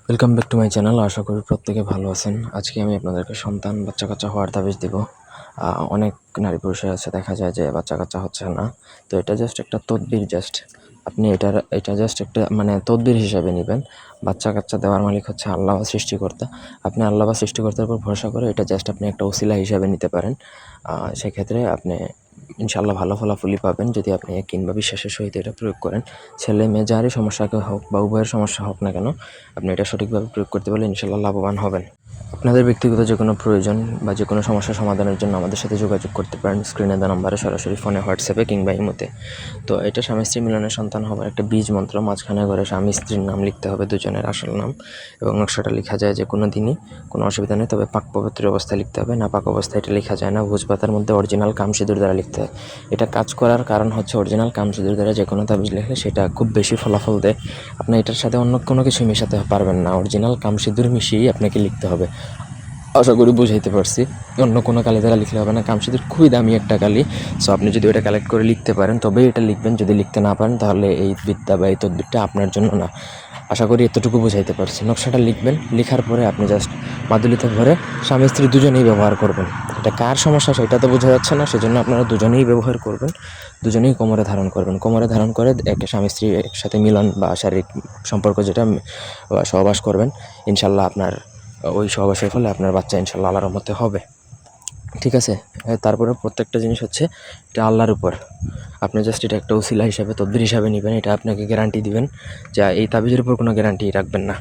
Welcome back to my channel. আশা করি প্রত্যেকে ভালো আছেন। আজকে আমি আপনাদেরকে সন্তান বাচ্চা কাচ্চা হওয়ার তাবিজ দেব। অনেক নারী পুরুষের আছে দেখা যায় যে বাচ্চা কাচ্চা হচ্ছে না, তো এটা জাস্ট একটা তদবির। আপনি এটা জাস্ট একটা তদবির হিসাবে নেবেন। বাচ্চা কাচ্চা দেওয়ার মালিক হচ্ছে আল্লাহ বা সৃষ্টিকর্তা। আপনি আল্লাহ বা সৃষ্টিকর্তার উপর ভরসা করে এটা জাস্ট আপনি একটা ওসিলা হিসাবে নিতে পারেন। সেক্ষেত্রে আপনি ইনশাআল্লাহ ভালো ফলাফলই পাবেন যদি আপনি কিংবা বিশ্বাসের সহিত এটা প্রয়োগ করেন। ছেলে মেয়ে যারই সমস্যাকে হোক বা উভয়ের সমস্যা হোক না কেন, আপনি এটা সঠিকভাবে প্রয়োগ করতে পারলে ইনশাআল্লাহ লাভবান হবেন। আপনাদের ব্যক্তিগত যে কোনো প্রয়োজন বা যে কোনো সমস্যা সমাধানের জন্য আমাদের সাথে যোগাযোগ করতে পারেন স্ক্রিনে দেওয়া নম্বরে, সরাসরি ফোনে, হোয়াটসঅ্যাপে কিংবা ইমোতে। তো এটা স্বামী স্ত্রী মিলনের সন্তান হবার একটা বীজ মন্ত্র। মাঝখানে ঘরে স্বামী স্ত্রীর নাম লিখতে হবে, দুজনের আসল নাম, এবং নকশাটা লেখা যায় যে কোনো দিনই, কোনো অসুবিধা নেই। তবে পাক পবিত্র অবস্থায় লিখতে হবে, না পাক অবস্থায় এটা লেখা যায় না। ভোজপাতার মধ্যে অরিজিনাল কামসিঁদুর দ্বারা লিখতে হয়। এটা কাজ করার কারণ হচ্ছে অরিজিনাল কামসিঁদুর দ্বারা যে কোনো তাবিজ লিখলে সেটা খুব বেশি ফলাফল দেয়। আপনি এটার সাথে অন্য কোনো কিছু মেশাতে পারবেন না, অরিজিনাল কামসিঁদুর মিশিয়েই আপনাকে লিখতে হবে। আশা করি বুঝাইতে পারছি। অন্য কোনো কালি দ্বারা লিখলে হবে না। কামসিঁদুর খুবই দামি একটা কালি। সো আপনি যদি ওটা কালেক্ট করে লিখতে পারেন তবেই এটা লিখবেন। যদি লিখতে না পারেন তাহলে এই বিদ্যা বা এই তদবিরটা আপনার জন্য না। আশা করি এতটুকু বুঝাইতে পারছি। নকশাটা লিখবেন, লেখার পরে আপনি জাস্ট মাদুলিতে ভরে স্বামী স্ত্রী দুজনেই ব্যবহার করবেন। এটা কার সমস্যা সেটা তো বোঝা যাচ্ছে না, সেজন্য আপনারা দুজনেই ব্যবহার করবেন। দুজনেই কোমরে ধারণ করবেন। কোমরে ধারণ করে একটা স্বামী স্ত্রী একসাথে মিলন বা শারীরিক সম্পর্ক যেটা সহবাস করবেন। ইনশাল্লাহ আপনার ওই সহবাসের ফলে আপনার বাচ্চা ইনশাল্লাহ আল্লাহর রহমতে হবে। ঠিক আছে? তারপরে প্রত্যেকটা জিনিস হচ্ছে এটা আল্লাহর উপর। আপনি জাস্ট এটা একটা ওসিলা হিসাবে, তদবির হিসাবে নেবেন। এটা আপনাকে গ্যারান্টি দিবেন, যা এই তাবিজের উপর কোনো গ্যারান্টি রাখবেন না।